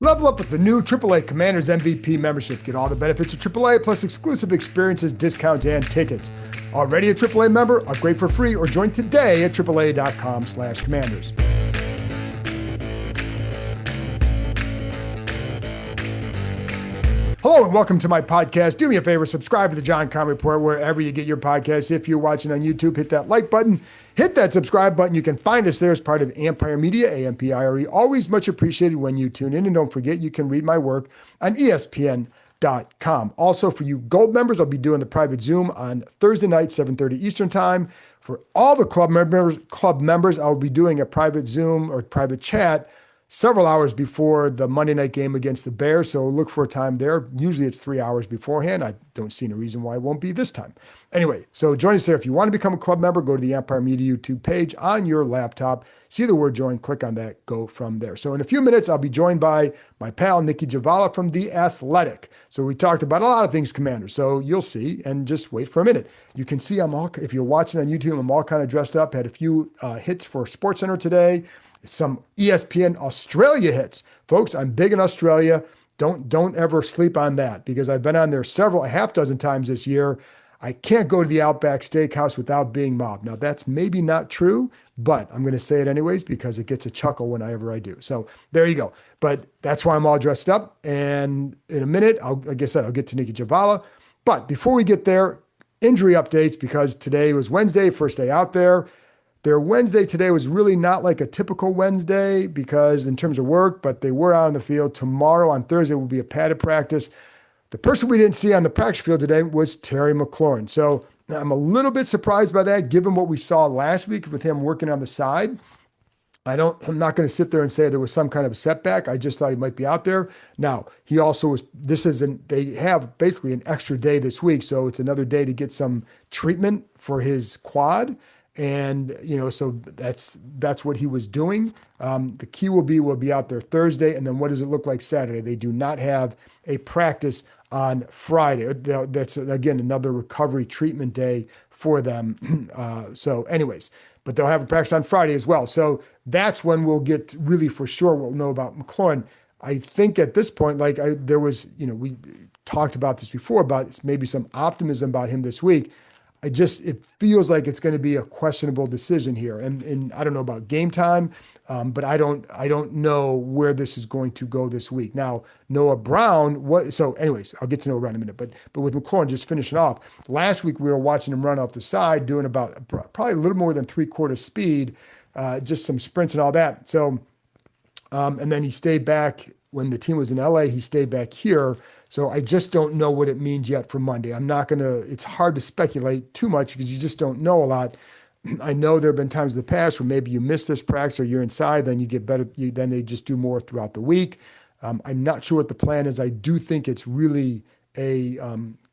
Level up with the new AAA Commanders MVP membership. Get all the benefits of AAA plus exclusive experiences, discounts, and tickets. Already a AAA member? Upgrade for free or join today at AAA.com/Commanders. Hello and welcome to my podcast. Do me a favor, subscribe to the John Keim Report wherever you get your podcasts. If you're watching on YouTube, hit that like button, hit that subscribe button. You can find us there as part of Ampire Media, Ampire. Always much appreciated when you tune in. And don't forget, you can read my work on ESPN.com. Also, for you Gold members, I'll be doing the private Zoom on Thursday night, 7:30 Eastern Time. For all the club members, I'll be doing a private Zoom or private chat several hours before the Monday night game against the Bears. So look for a time there. Usually it's 3 hours beforehand. I don't see any reason why it won't be this time. Anyway, so join us there. If you want to become a club member, go to the Empire Media YouTube page on your laptop. See the word join, click on that, go from there. So in a few minutes, I'll be joined by my pal, Nicki Jhabvala from The Athletic. So we talked about a lot of things, Commanders. So you'll see, and just wait for a minute. You can see if you're watching on YouTube, I'm all kind of dressed up. Had a few hits for SportsCenter today. Some ESPN Australia hits. Folks, I'm big in Australia. Don't ever sleep on that because I've been on there a half dozen times this year. I can't go to the Outback Steakhouse without being mobbed. Now, that's maybe not true, but I'm going to say it anyways because it gets a chuckle whenever I do. So there you go. But that's why I'm all dressed up. And in a minute, like I said, I'll get to Nicki Jhabvala. But before we get there, injury updates because today was Wednesday, first day out there. Their Wednesday today was really not like a typical Wednesday because in terms of work, but they were out on the field. Tomorrow on Thursday will be a padded practice. The person we didn't see on the practice field today was Terry McLaurin. So I'm a little bit surprised by that, given what we saw last week with him working on the side. I'm not going to sit there and say there was some kind of a setback. I just thought he might be out there. Now, he also was, they have basically an extra day this week. So it's another day to get some treatment for his quad. And, so that's what he was doing. The key will be out there Thursday. And then what does it look like Saturday? They do not have a practice on Friday. That's, again, another recovery treatment day for them. So anyways, but they'll have a practice on Friday as well. So that's when we'll get really for sure we'll know about McLaurin. I think at this point, there was, we talked about this before, about maybe some optimism about him this week. It feels like it's going to be a questionable decision here. And I don't know about game time, but I don't know where this is going to go this week. Now, Noah Brown, so anyways, I'll get to Noah Brown in a minute, but with McLaurin, just finishing off, last week we were watching him run off the side, doing about probably a little more than 3/4 speed, just some sprints and all that. So, and then he stayed back when the team was in LA, he stayed back here. So I just don't know what it means yet for Monday. It's hard to speculate too much because you just don't know a lot. I know there have been times in the past where maybe you miss this practice or you're inside, then you get better, then they just do more throughout the week. I'm not sure what the plan is. I do think it's really a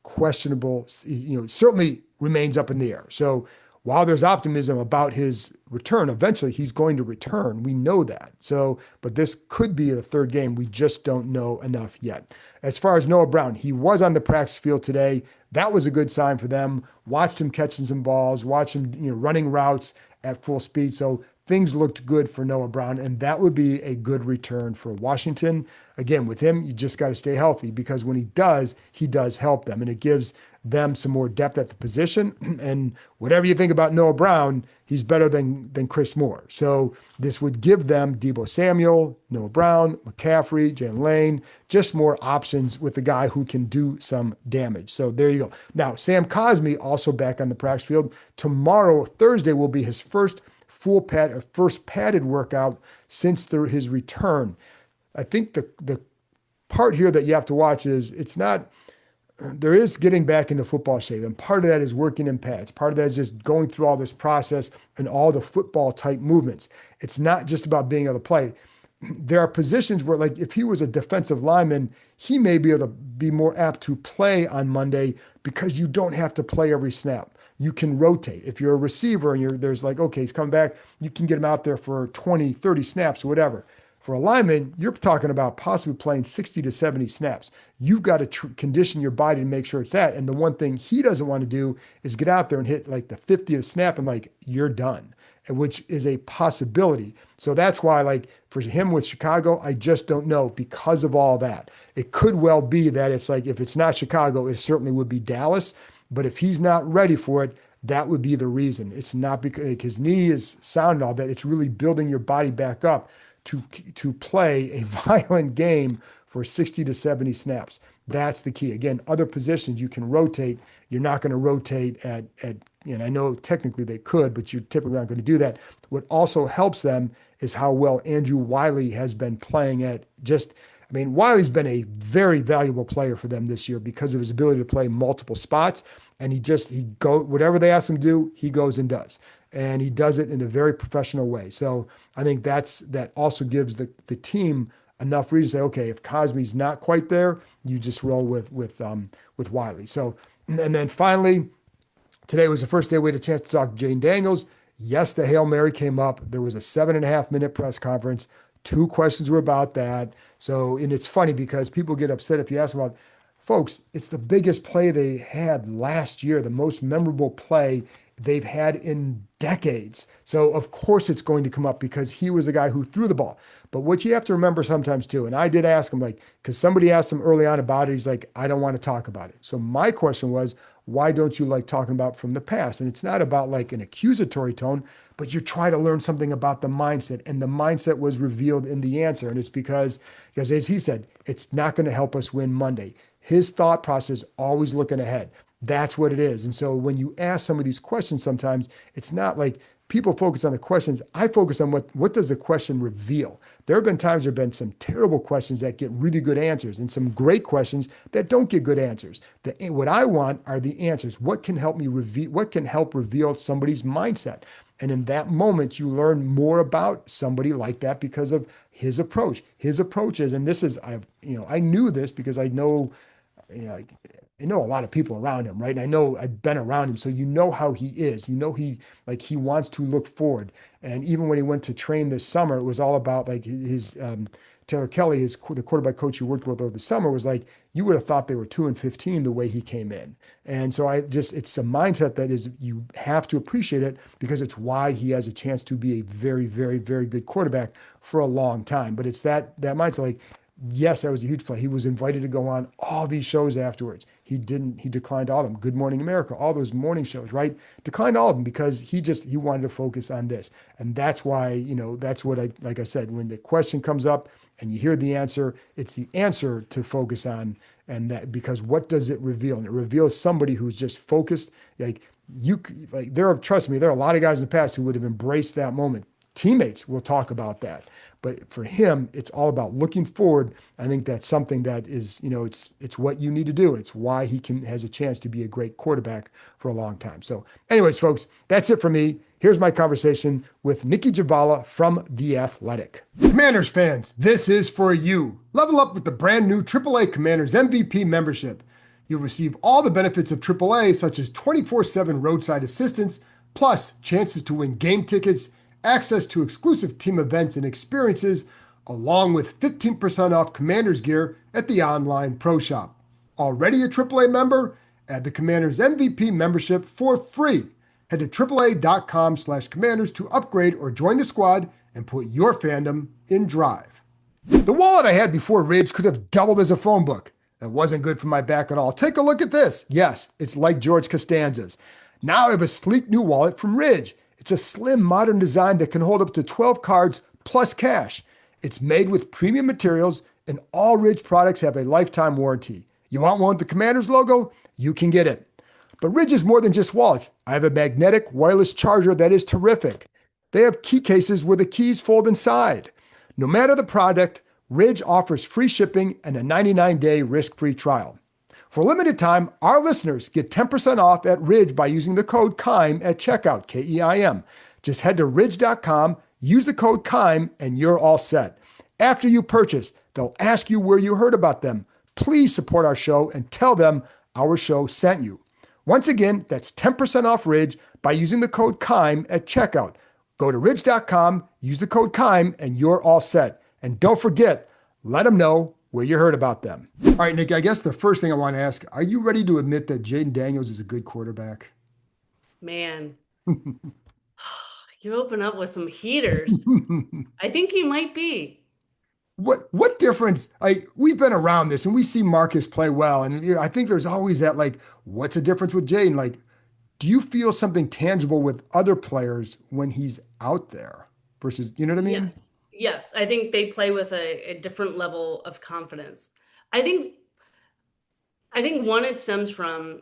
questionable, certainly remains up in the air. So while there's optimism about his return, eventually he's going to return. We know that. So, but this could be the third game. We just don't know enough yet. As far as Noah Brown, he was on the practice field today. That was a good sign for them. Watched him catching some balls, watched him, running routes at full speed. So things looked good for Noah Brown, and that would be a good return for Washington. Again, with him, you just got to stay healthy because when he does help them, and it gives them some more depth at the position. And whatever you think about Noah Brown, he's better than Chris Moore. So this would give them Deebo Samuel, Noah Brown, McCaffrey, Jalen Lane, just more options with a guy who can do some damage. So there you go. Now, Sam Cosmi also back on the practice field. Tomorrow, Thursday, will be his first padded workout since his return. I think the part here that you have to watch is there is getting back into football shape, and part of that is working in pads. Part of that is just going through all this process and all the football type movements. It's not just about being able to play. There are positions where, like, if he was a defensive lineman, he may be able to be more apt to play on Monday because you don't have to play every snap. You can rotate. If you're a receiver and there's okay, he's coming back, you can get him out there for 20, 30 snaps or whatever. For a lineman, you're talking about possibly playing 60 to 70 snaps. You've got to condition your body to make sure it's that. And the one thing he doesn't want to do is get out there and hit like the 50th snap and you're done. and which is a possibility. So that's why, like, for him with Chicago, I just don't know because of all that. It could well be that it's like, if it's not Chicago, it certainly would be Dallas. But if he's not ready for it, that would be the reason. It's not because like, his knee is sound and all that. It's really building your body back up to play a violent game for 60 to 70 snaps. That's the key. Again, other positions you can rotate. You're not going to rotate at and I know technically they could, but you're typically not going to do that. What also helps them is how well Andrew Wiley has been playing at just, I mean, Wiley's been a very valuable player for them this year because of his ability to play multiple spots. And whatever they ask him to do, he goes and does. And he does it in a very professional way. So I think that also gives the team enough reason to say, okay, if Cosme's not quite there, you just roll with Wiley. So, and then finally, today was the first day we had a chance to talk to Jayden Daniels. Yes, the Hail Mary came up. There was a 7.5-minute press conference. 2 questions were about that. So, and it's funny because people get upset if you ask them about, folks, it's the biggest play they had last year, the most memorable play they've had in decades. So of course it's going to come up because he was the guy who threw the ball. But what you have to remember sometimes too, and I did ask him, like, because somebody asked him early on about it, he's like, I don't want to talk about it. So my question was, why don't you like talking about from the past? And it's not about like an accusatory tone, but you try to learn something about the mindset. And the mindset was revealed in the answer. And it's because as he said, it's not going to help us win Monday. His thought process always looking ahead. That's what it is. And so when you ask some of these questions, sometimes it's not like people focus on the questions. I focus on what does the question reveal? There have been some terrible questions that get really good answers and some great questions that don't get good answers. What I want are the answers. What can help reveal somebody's mindset? And in that moment, you learn more about somebody like that because of his approach. His approach is, and this is, I knew this because I know a lot of people around him, right? And I know I've been around him. So you know how he is. You know he wants to look forward. And even when he went to train this summer, it was all about like his Taylor Kelly, the quarterback coach he worked with over the summer, was like, you would have thought they were 2-15 the way he came in. And so it's a mindset that is, you have to appreciate it because it's why he has a chance to be a very, very, very good quarterback for a long time. But it's that mindset, like, yes, that was a huge play. He was invited to go on all these shows afterwards. He declined all of them. Good Morning America, all those morning shows, right? Declined all of them because he wanted to focus on this. And that's why, that's what like I said, when the question comes up and you hear the answer, it's the answer to focus on. And that, because what does it reveal? And it reveals somebody who's just focused. Trust me, there are a lot of guys in the past who would have embraced that moment. Teammates will talk about that. But for him, it's all about looking forward. I think that's something that is, it's what you need to do. It's why he has a chance to be a great quarterback for a long time. So anyways, folks, that's it for me. Here's my conversation with Nicki Jhabvala from The Athletic. Commanders fans, this is for you. Level up with the brand new AAA Commanders MVP membership. You'll receive all the benefits of AAA, such as 24/7 roadside assistance, plus chances to win game tickets, access to exclusive team events and experiences, along with 15% off Commanders gear at the online pro shop. Already a AAA member? Add the Commanders MVP membership for free. Head to AAA.com/Commanders to upgrade or join the squad and put your fandom in drive. The wallet I had before Ridge could have doubled as a phone book. That wasn't good for my back at all. Take a look at this. Yes, it's like George Costanza's. Now I have a sleek new wallet from Ridge. It's a slim, modern design that can hold up to 12 cards plus cash. It's made with premium materials, and all Ridge products have a lifetime warranty. You want one with the Commanders logo? You can get it. But Ridge is more than just wallets. I have a magnetic wireless charger that is terrific. They have key cases where the keys fold inside. No matter the product, Ridge offers free shipping and a 99-day risk-free trial. For a limited time, our listeners get 10% off at Ridge by using the code Keim at checkout, Keim. Just head to ridge.com, use the code Keim, and you're all set. After you purchase, they'll ask you where you heard about them. Please support our show and tell them our show sent you. Once again, that's 10% off Ridge by using the code Keim at checkout. Go to ridge.com, use the code Keim, and you're all set. And don't forget, let them know where you heard about them. All right, Nick, I guess the first thing I want to ask, are you ready to admit that Jayden Daniels is a good quarterback? Man. You open up with some heaters. I think he might be. What difference? Like we've been around this and we see Marcus play well, and I think there's always that like, what's the difference with Jayden? Like, do you feel something tangible with other players when he's out there versus, you know what I mean? Yes. Yes. I think they play with a different level of confidence. I think I think one, it stems from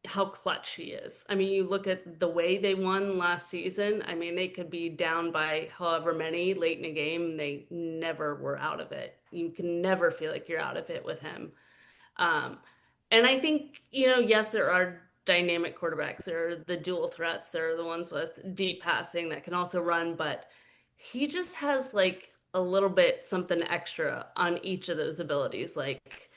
how clutch he is. I mean, you look at the way they won last season. I mean, they could be down by however many late in a game, they never were out of it. You can never feel like you're out of it with him. Um, and I think, yes, there are dynamic quarterbacks. There are the dual threats. There are the ones with deep passing that can also run, but he just has like a little bit something extra on each of those abilities. Like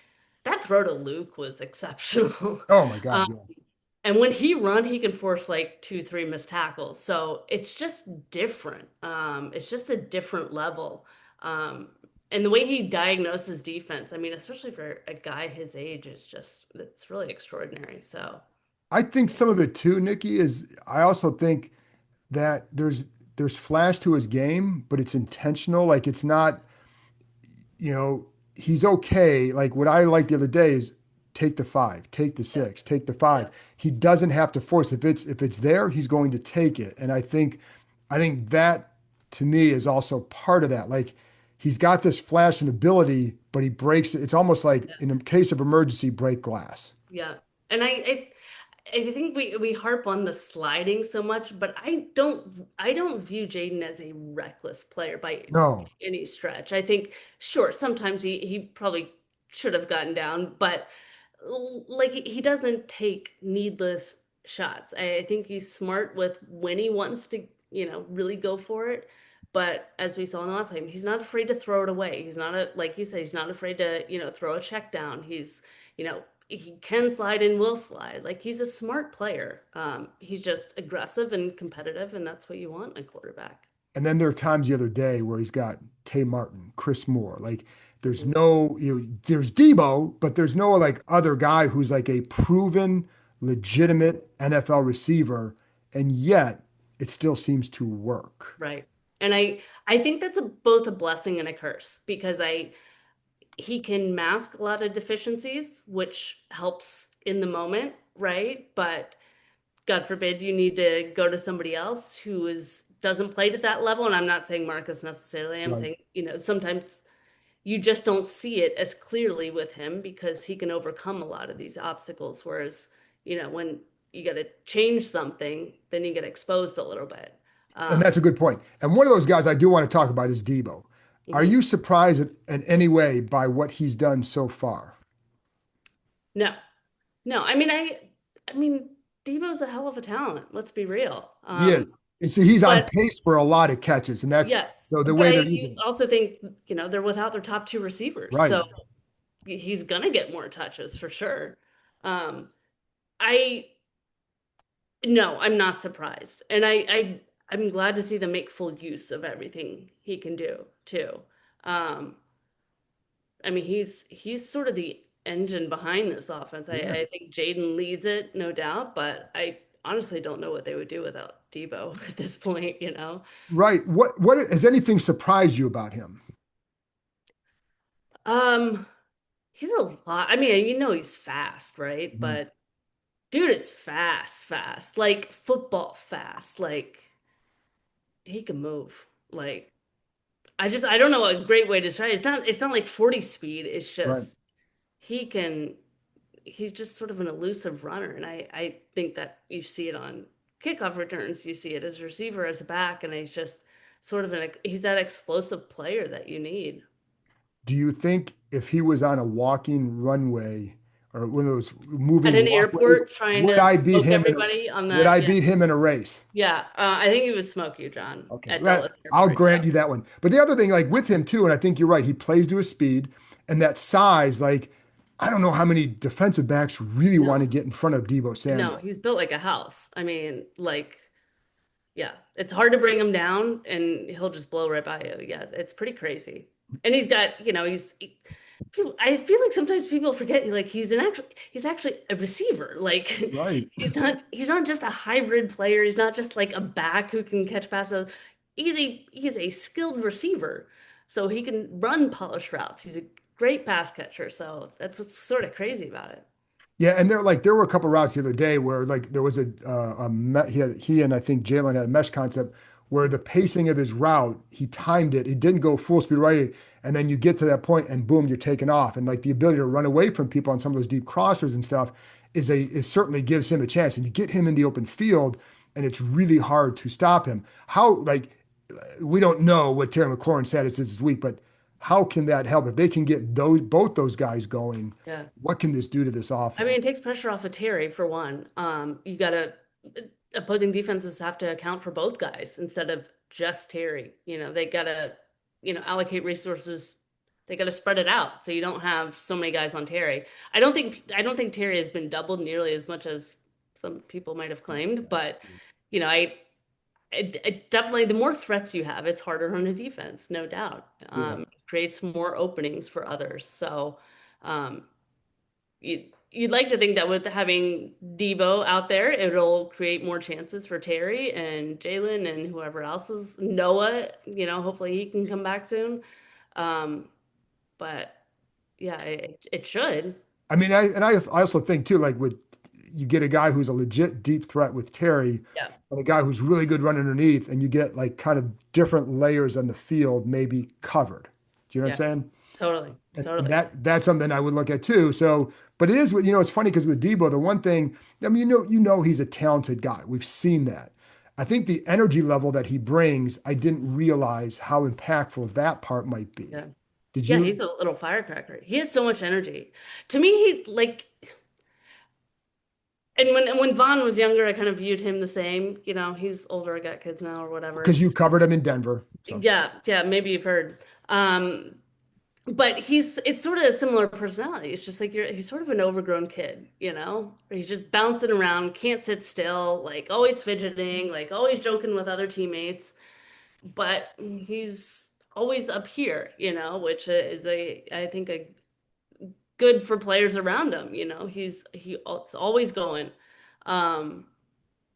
that throw to Luke was exceptional. Oh my God, Um, yeah. and when he run, he can force like two, three missed tackles. So it's just different. It's just a different level. Um, and the way he diagnoses defense, I mean, especially for a guy his age, it's really extraordinary. So, I think some of it too, Nikki, is I also think that there's flash to his game, but it's intentional. Like it's not, he's okay. Like what I liked the other day is take the five, take the yeah, six, take the yeah, five. He doesn't have to force. If it's there, he's going to take it. And I think that to me is also part of that. Like he's got this flash and ability, but he breaks it. It's almost like yeah. in a case of emergency, break glass. Yeah. And I think we harp on the sliding so much, but I don't view Jaden as a reckless player by No. any stretch. I think sure, sometimes he probably should have gotten down, but like he doesn't take needless shots. I think he's smart with when he wants to, really go for it. But as we saw in the last game, he's not afraid to throw it away. He's not like you said, he's not afraid to, throw a check down. He can slide and will slide. Like he's a smart player. He's just aggressive and competitive, and that's what you want in a quarterback. And then there are times the other day where he's got Tay Martin, Chris Moore. Like there's Mhm. no, there's Debo, but there's no like other guy who's like a proven, legitimate NFL receiver. And yet it still seems to work. Right. And I think that's both a blessing and a curse because he can mask a lot of deficiencies, which helps in the moment, right? But God forbid you need to go to somebody else who is doesn't play at that level. And I'm not saying Marcus necessarily. I'm Right. saying, sometimes you just don't see it as clearly with him because he can overcome a lot of these obstacles. Whereas, when you got to change something, then you get exposed a little bit. And Um, that's a good point. And one of those guys I do want to talk about is Debo. Are mhm. you surprised in any way by what he's done so far? No, no. I mean, Debo's a hell of a talent. Let's be real. He is. And so he's on But pace for a lot of catches. And that's yes, the but way I they're using it. also think, they're without their top two receivers. Right. So he's gonna get more touches for sure. Um, I No, I'm not surprised. And I'm glad to see them make full use of everything he can do too. Um, I mean, he's sort of the engine behind this offense. I, Yeah. I think Jaden leads it, no doubt, but I honestly don't know what they would do without Debo at this point. Right. What has anything surprised you about him? Um, he's a lot. I mean, he's fast, right? Mhm. But dude is fast, fast. Like football fast. Like he can move. Like I don't know a great way to describe it. It's not like 40 speed. It's Right. just he can he's just sort of an elusive runner. And I think that you see it on kickoff returns, you see it as a receiver, as a back, and he's just sort of he's that explosive player that you need. Do you think if he was on a walking runway or one of those At moving an walkways, airport trying would to I beat smoke him everybody on would the I yeah. beat him in a race? Yeah, I think he would smoke you, John, Okay, at well, Dulles I'll Airport. grant you that one. But the other thing, like with him too, and I think you're right, he plays to his speed and that size. Like, I don't know how many defensive backs really want to No, get in front of Debo no, Samuel. he's built like a house. I mean, like, yeah, it's hard to bring him down and he'll just blow right by you. Yeah, it's pretty crazy. And he's got, I feel like sometimes people forget like he's actually a receiver. Like Right. he's not just a hybrid player. He's not just like a back who can catch passes. He's a skilled receiver. So he can run polished routes. He's a great pass catcher. So that's what's sort of crazy about it. Yeah, and there were a couple routes the other day where like there was he and I think Jalen had a mesh concept where the pacing of his route, he timed it. He didn't go full speed right, and then you get to that point and boom, you're taking off. And like the ability to run away from people on some of those deep crossers and stuff is certainly gives him a chance. And you get him in the open field, and it's really hard to stop him. How like we don't know what Terry McLaurin's status is this week, but how can that help if they can get both those guys going? Yeah. What can this do to this I mean, offense? it takes pressure off of Terry for one. You gotta opposing defenses have to account for both guys instead of just Terry. They gotta, allocate resources. They gotta spread it out so you don't have so many guys on Terry. I don't think Terry has been doubled nearly as much as some people might have claimed, but you know, I it definitely the more threats you have, it's harder on the defense, no doubt. Yeah, Creates more openings for others. So um, you'd like to think that with having Debo out there, it'll create more chances for Terry and Jalen and whoever else is Noah. Hopefully he can come back soon. Um, but yeah, it should. I mean, I also think too, like with you get a guy who's a legit deep threat with Terry, Yeah, and a guy who's really good running underneath, and you get like kind of different layers on the field, maybe covered. Do you know what yeah, I'm saying? totally, And totally. that's something I would look at too. So, but it is, it's funny because with Debo, the one thing, I mean, he's a talented guy. We've seen that. I think the energy level that he brings, I didn't realize how impactful that part might be. Yeah. Did Yeah, you? he's a little firecracker. He has so much energy. To me, he like and when Vaughn was younger, I kind of viewed him the same. He's older, got kids now or whatever. Because you covered him in Denver. So, Yeah, yeah, maybe you've heard. Um, but it's sort of a similar personality. It's just like he's sort of an overgrown kid. He's just bouncing around, can't sit still, like always fidgeting, like always joking with other teammates. But he's always up here, which is I think a good for players around him. He's always going. Um,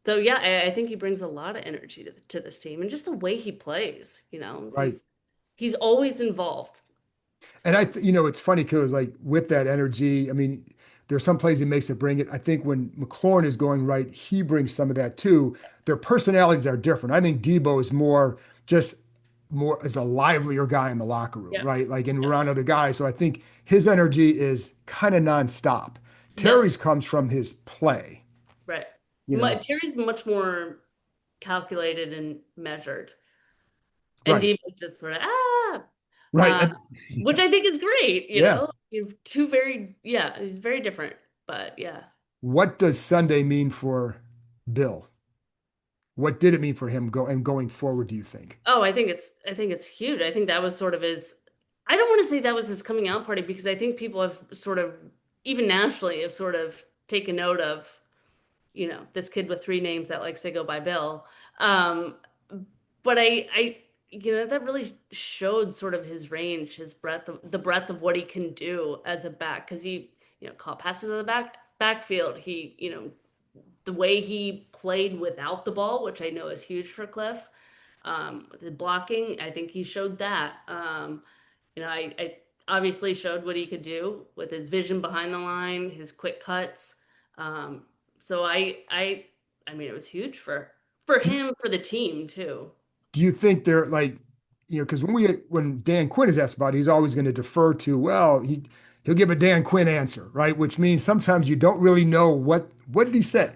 so yeah, I think he brings a lot of energy to this team and just the way he plays. right. He's always involved. And it's funny because like with that energy, I mean, there's some plays he makes that bring it. I think when McLaurin is going right, he brings some of that too. Their personalities are different. I think Debo is just more as a livelier guy in the locker room, Yeah. right? Like and Yeah. around other guys. So I think his energy is kind of nonstop. Yes. Terry's comes from his play, Right. you know. Terry's much more calculated and measured, and Right. Deep is just sort of Right. uh, which I think is great. Yeah. You've two very yeah, he's very different, but yeah. What does Sunday mean for Bill? What did it mean for him going forward, do you think? Oh, I think it's huge. I think that was sort of his. I don't want to say that was his coming out party because I think people have sort of even nationally have sort of taken note of this kid with three names that likes to go by Bill. Um, but that really showed sort of his range, his breadth, the breadth of what he can do as a back. Because he, caught passes in the backfield. He, the way he played without the ball, which I know is huge for Cliff. With his blocking, I think he showed that. I obviously showed what he could do with his vision behind the line, his quick cuts. Um, so I mean, it was huge for Do, him, for the team too. do you think they're like, because when Dan Quinn is asked about it, he's always going to defer to, well, he'll give a Dan Quinn answer, right? Which means sometimes you don't really know what did he say.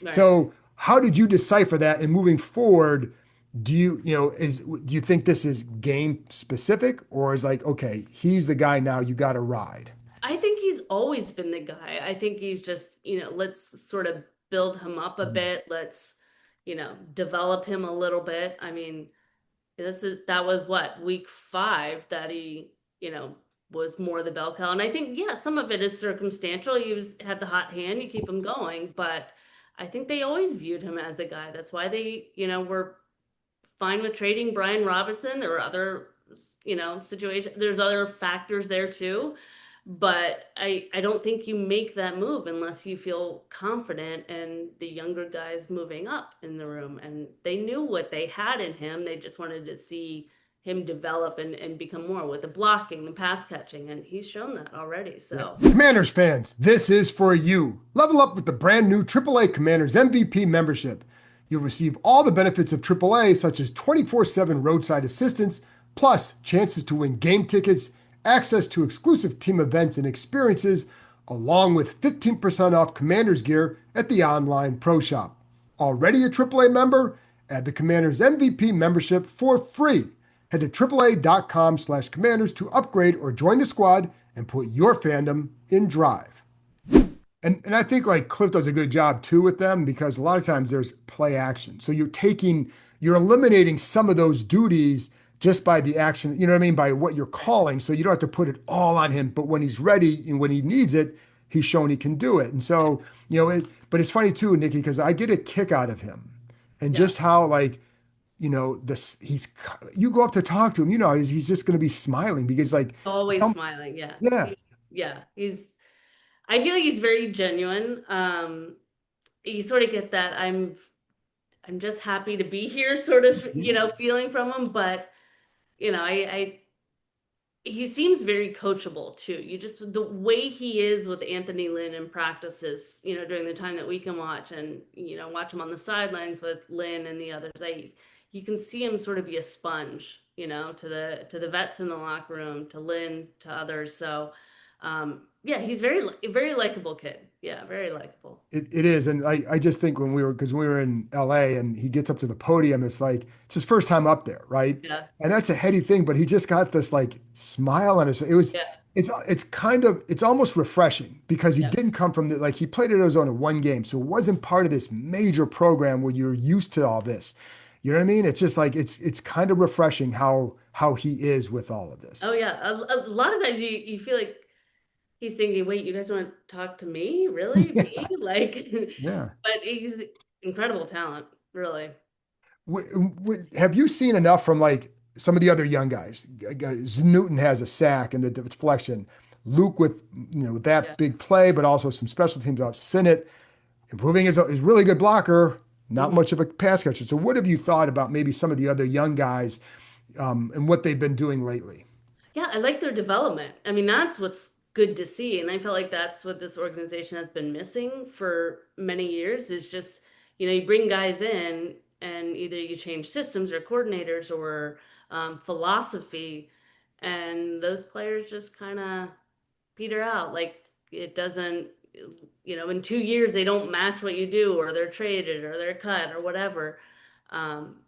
Right. So how did you decipher that? And moving forward, do you think this is game specific or is like, okay, he's the guy now, you got to ride? I think he's always been the guy. I think he's just, let's sort of build him up a bit. Let's, develop him a little bit. I mean, that was what, week 5 that he, was more the bell cow. And I think, yeah, some of it is circumstantial. Had the hot hand, you keep him going, but I think they always viewed him as the guy. That's why they, were fine with trading Brian Robinson. There were other, situations. There's other factors there too. But I don't think you make that move unless you feel confident in the younger guys moving up in the room. And they knew what they had in him. They just wanted to see him develop and become more with the blocking, the pass catching, and he's shown that already. Yeah. So Commanders fans, this is for you. Level up with the brand new AAA Commanders MVP membership. You'll receive all the benefits of AAA, such as 24/7 roadside assistance, plus chances to win game tickets, access to exclusive team events and experiences, along with 15% off Commanders gear at the online pro shop. Already a AAA member? Add the Commanders MVP membership for free. Head to AAA.com/Commanders to upgrade or join the squad and put your fandom in drive. And I think like Cliff does a good job too with them because a lot of times there's play action. So you're eliminating some of those duties just by the action, you know what I mean, by what you're calling. So you don't have to put it all on him. But when he's ready and when he needs it, he's shown he can do it. And so, but it's funny too, Nikki, because I get a kick out of him and yeah, just how like, this you go up to talk to him, he's just going to be smiling because like, always smiling. Yeah. yeah, Yeah. I feel like he's very genuine. You sort of get that I'm just happy to be here sort of, yeah, feeling from him. But, I he seems very coachable too. You just the way he is with Anthony Lynn in practices, during the time that we can watch and watch him on the sidelines with Lynn and the others. You can see him sort of be a sponge, to the vets in the locker room, to Lynn, to others. So yeah, he's very likable kid. Yeah, very likable. it is. And I just think because we were in LA and he gets up to the podium, it's his first time up there, right? Yeah, And that's a heady thing, but he just got this like smile on his face. yeah, It's almost refreshing because he yeah. didn't come from like he played at Arizona one game. So it wasn't part of this major program where you're used to all this. You know what I mean? It's just like it's kind of refreshing how he is with all of this. Oh yeah. A lot of times you feel like he's thinking, wait, you guys want to talk to me? Really? Me? Like, Yeah. but he's incredible talent, really. Have you seen enough from like some of the other young guys? Newton has a sack and the deflection. Luke with with Yeah. that big play, but also some special teams out. Sinnott improving his really good blocker, not Mhm. much of a pass catcher. So what have you thought about maybe some of the other young guys and what they've been doing lately? Yeah, I like their development. I mean, that's what's good to see. And I feel like that's what this organization has been missing for many years is just, you bring guys in and either you change systems or coordinators or philosophy, and those players just kind of peter out. Like it doesn't, in 2 years they don't match what you do, or they're traded, or they're cut, or whatever. Um,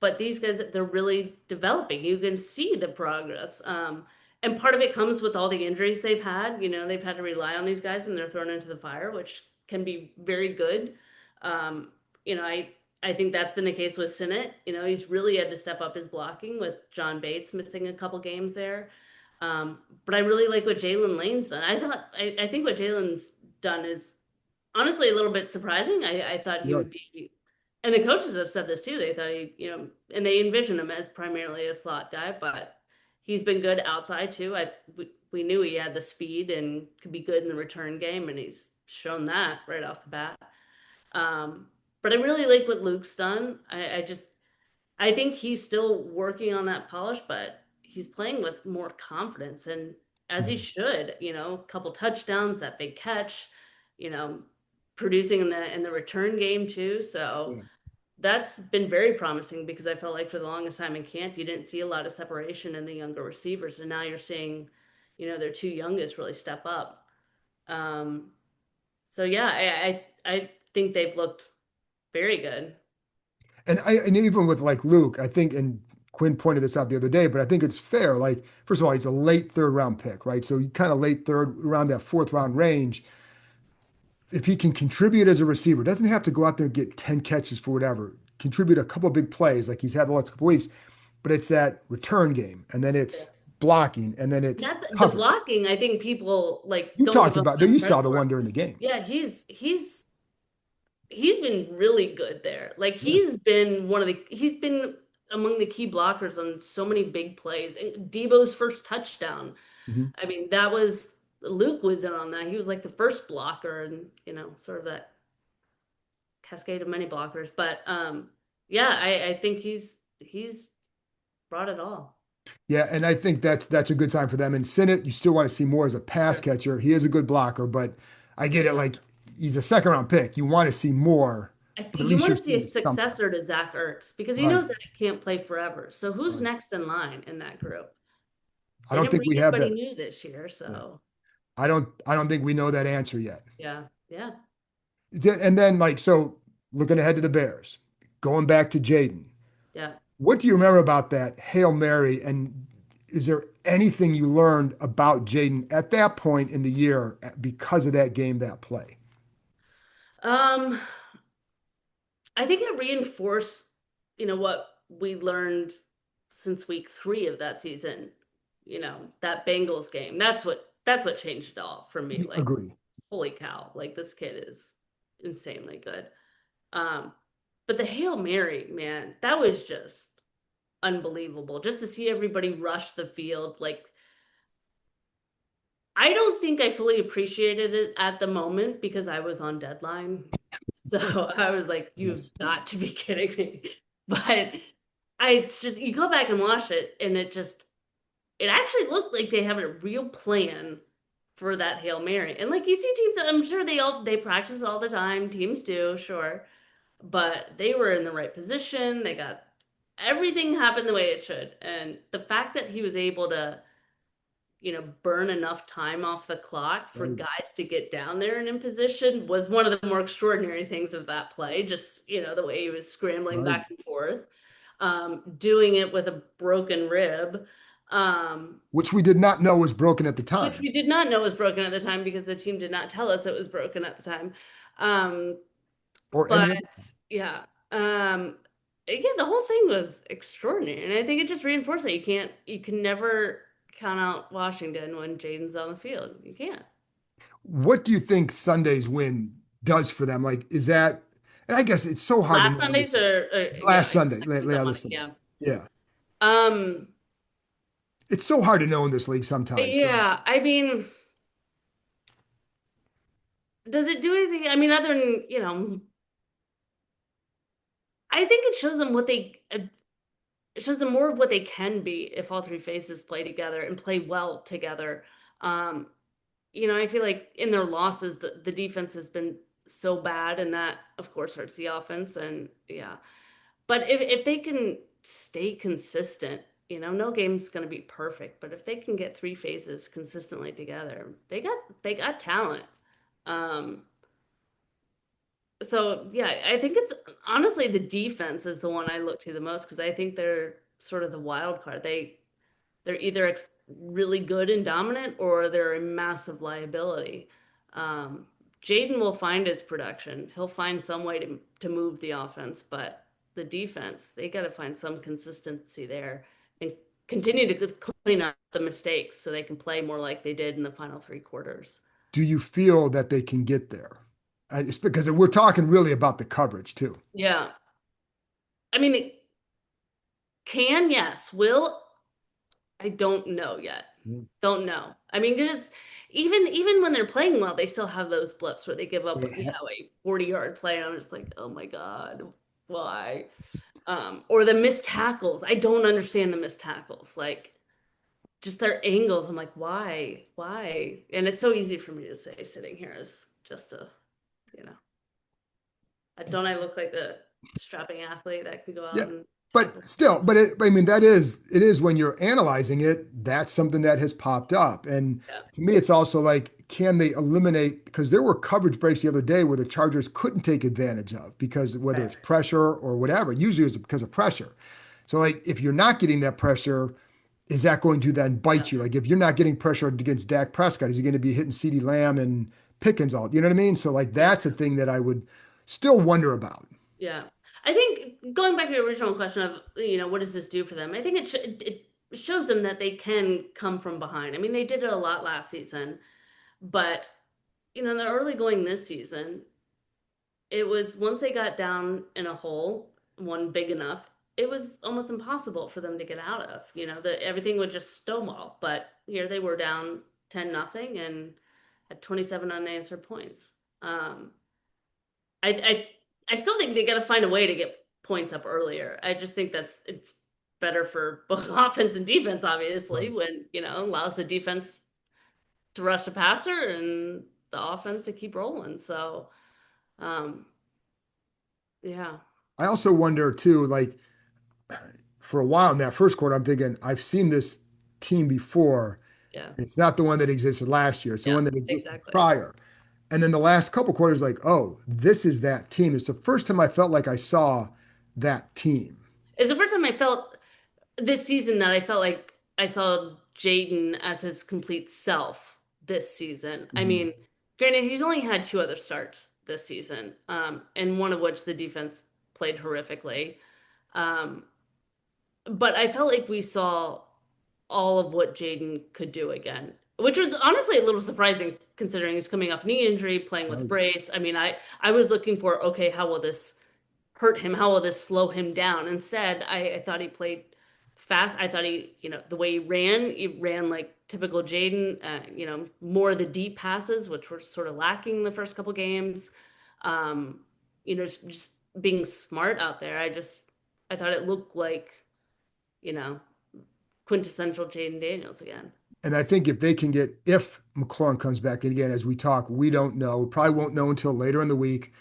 but these guys, they're really developing. You can see the progress. And part of it comes with all the injuries they've had. They've had to rely on these guys, and they're thrown into the fire, which can be very good. Um, I think that's been the case with Sinnott. He's really had to step up his blocking with John Bates missing a couple games there. But I really like what Jalen Lane's done. I think what Jalen's done is honestly a little bit surprising. I thought he Really? would be, and the coaches have said this too. They thought and they envision him as primarily a slot guy, but he's been good outside too. We knew he had the speed and could be good in the return game, and he's shown that right off the bat. But I really like what Luke's done. I think he's still working on that polish, but he's playing with more confidence and as he Mhm. should, a couple touchdowns, that big catch, you know, producing in the return game too. So Yeah. that's been very promising because I felt like for the longest time in camp, you didn't see a lot of separation in the younger receivers. And now you're seeing, their two youngest really step up. Um, so yeah, I think they've looked very good. And even with like Luke, I think, and Quinn pointed this out the other day, but I think it's fair. Like, first of all, he's a late third round pick, right? So you kind of late third around that fourth round range. If he can contribute as a receiver, doesn't have to go out there and get 10 catches for whatever, contribute a couple big plays like he's had the last couple weeks, but it's that return game, and then it's blocking, and then it's That's the coverage. blocking. I think people like You don't talked give him about, enough you credit saw the for. one during the game. Yeah, he's been really good there. Like Yeah. he's been among the key blockers on so many big plays. And Debo's first touchdown. Mhm. I mean, that was Luke was in on that. He was like the first blocker and, sort of that cascade of many blockers. But yeah, I think he's brought it all. Yeah, and I think that's a good sign for them. And Sinnott, you still want to see more as a pass Sure. catcher. He is a good blocker, but I get it. Like he's a second round pick. You want to see more, I but at think you least you're want to see a seeing something. successor to Zach Ertz because Right. Zach can't play forever. So who's Right. next in line in that group? I They don't didn't think bring we have anybody that. new this year, Yeah. so I don't think we know that answer yet. yeah, yeah, And then like so looking ahead to the Bears, going back to Jayden. yeah. What do you remember about that Hail Mary? And is there anything you learned about Jayden at that point in the year because of that game, that play? Um, I think it reinforced, what we learned since week 3 of that season. That Bengals game. That's what changed it all for me. Like, Agree. holy cow! Like this kid is insanely good. Um, but the Hail Mary, man, that was just unbelievable. Just to see everybody rush the field, like I don't think I fully appreciated it at the moment because I was on deadline. So I was like, you've Yes. got to be kidding me. But it's just you go back and watch it and it actually looked like they have a real plan for that Hail Mary. And like you see teams, I'm sure they practice it all the time. Teams do, sure. But they were in the right position. They got everything happened the way it should. And the fact that he was able to burn enough time off the clock for Right. guys to get down there and in position was one of the more extraordinary things of that play. Just, the way he was scrambling Right. back and forth, doing it with a broken rib, Which we did not know was broken at the which time we did not know was broken at the time because the team did not tell us it was broken at the time. Um, or but any other. yeah, yeah, the whole thing was extraordinary. And I think it just reinforced that you can never count out Washington when Jaden's on the field. You can't. What do you think Sunday's win does for them? Like, is that, and I guess it's so hard to Last know in Sundays this. or yeah, Last Sunday, that other money, Sunday. yeah. Yeah. Um, It's so hard to know in this league sometimes. So, yeah, I mean, does it do anything? I mean, other than, I think it shows them it shows them more of what they can be if all three phases play together and play well together. Um, I feel like in their losses, the defense has been so bad, and that, of course, hurts the offense. And yeah, but if they can stay consistent, no game's going to be perfect. But if they can get three phases consistently together, they got talent. Um, so yeah, I think it's honestly the defense is the one I look to the most because I think they're sort of the wild card. They're either really good and dominant or they're a massive liability. Um, Jayden will find his production. He'll find some way to move the offense, but the defense, they got to find some consistency there and continue to clean up the mistakes so they can play more like they did in the final 3 quarters. do you feel that they can get there? It's because we're talking really about the coverage too. Yeah. I mean, it can, yes. Will, I don't know yet. Mm. Don't know. I mean, just even when they're playing well, they still have those blips where they give up, They ha- a 40-yard play, and I'm just like, oh my God, why? Or the missed tackles. I don't understand the missed tackles. Like just their angles. I'm like, why? Why? And it's so easy for me to say sitting here as just you know, don't I look like a strapping athlete that can go Yeah. out and tackle? But still, I mean, it is when you're analyzing it, that's something that has popped up. And Yeah. to me, it's also like, can they eliminate, because there were coverage breaks the other day where the Chargers couldn't take advantage of because whether Right. it's pressure or whatever, usually it's because of pressure. So, like, if you're not getting that pressure, is that going to then Yeah. bite you? Like, if you're not getting pressure against Dak Prescott, is he going to be hitting CeeDee Lamb and Pickens all? You know what I mean? So, like, Yeah. that's a thing that I would still wonder about. Yeah. I think going back to your original question of, what does this do for them? I think it shows them that they can come from behind. I mean, they did it a lot last season, but the early going this season, it was once they got down in a hole, one big enough, it was almost impossible for them to get out of. Everything would just stonewall. But here they were down 10-0 and had 27 unanswered points. I I still think they got to find a way to get points up earlier. I just think it's better for both offense and defense, obviously, Right. when allows the defense to rush the passer and the offense to keep rolling. So, um, yeah, I also wonder too, like for a while in that first quarter, I'm thinking I've seen this team before. yeah, It's not the one that existed last year. It's the yeah, one that existed exactly. prior. And then the last couple quarters, like, oh, this is that team. It's the first time I felt like I saw that team. It's the first time I felt this season that I felt like I saw Jayden as his complete self this season. I Mhm. mean, granted, he's only had two other starts this season, and one of which the defense played horrifically. Um, but I felt like we saw all of what Jayden could do again, which was honestly a little surprising considering he's coming off knee injury, playing with a Right. brace. I mean, I was looking for, okay, how will this hurt him? How will this slow him down? Instead, I thought he played fast. I thought the way he ran like typical Jayden, more of the deep passes, which were sort of lacking the first couple games. Um, just being smart out there. I thought it looked like, you know, quintessential Jayden Daniels again. And I think if they can get, if McLaurin comes back, and again, as we talk, we don't know. We probably won't know until later in the week.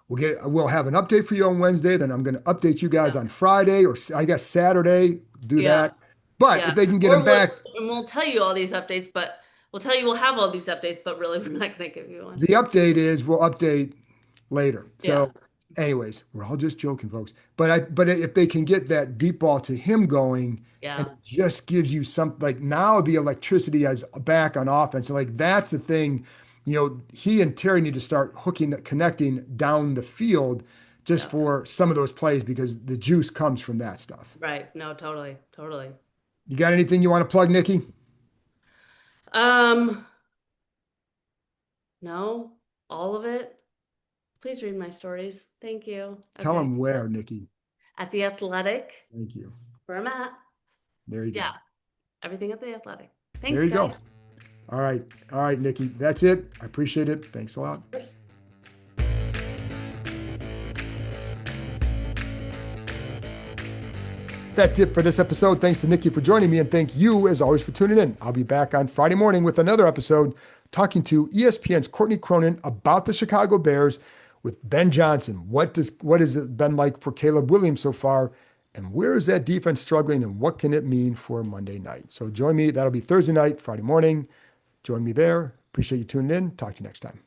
We'll have an update for you on Wednesday. Then I'm going to update you guys Yeah. on Friday or I guess Saturday. Do Yeah. that. But if Yeah. they can get him Or we'll back, and we'll tell you all these updates, but we'll tell you we'll have all these updates, but really we're not gonna give you one. the update is we'll update later. Yeah. So, anyways, we're all just joking, folks. But if they can get that deep ball to him going, and Yeah. it just gives you some like now the electricity is back on offense. Like that's the thing. He and Terry need to start connecting down the field just Yeah. for some of those plays because the juice comes from that stuff. Right. No, totally. Totally. You got anything you want to plug, Nikki? Um, no, all of it. Please read my stories. Thank you. Tell Okay. them where, Nikki. At the Athletic, Thank you. where I'm at. There you Yeah. go. Everything at the Athletic. There Thanks, you go. guys. All right. All right, Nikki. That's it. I appreciate it. Thanks a lot. Of course. That's it for this episode. Thanks to Nikki for joining me, and thank you, as always, for tuning in. I'll be back on Friday morning with another episode talking to ESPN's Courtney Cronin about the Chicago Bears with Ben Johnson. What has it been like for Caleb Williams so far, and where is that defense struggling, and what can it mean for Monday night? So join me. That'll be Thursday night, Friday morning. Join me there. Appreciate you tuning in. Talk to you next time.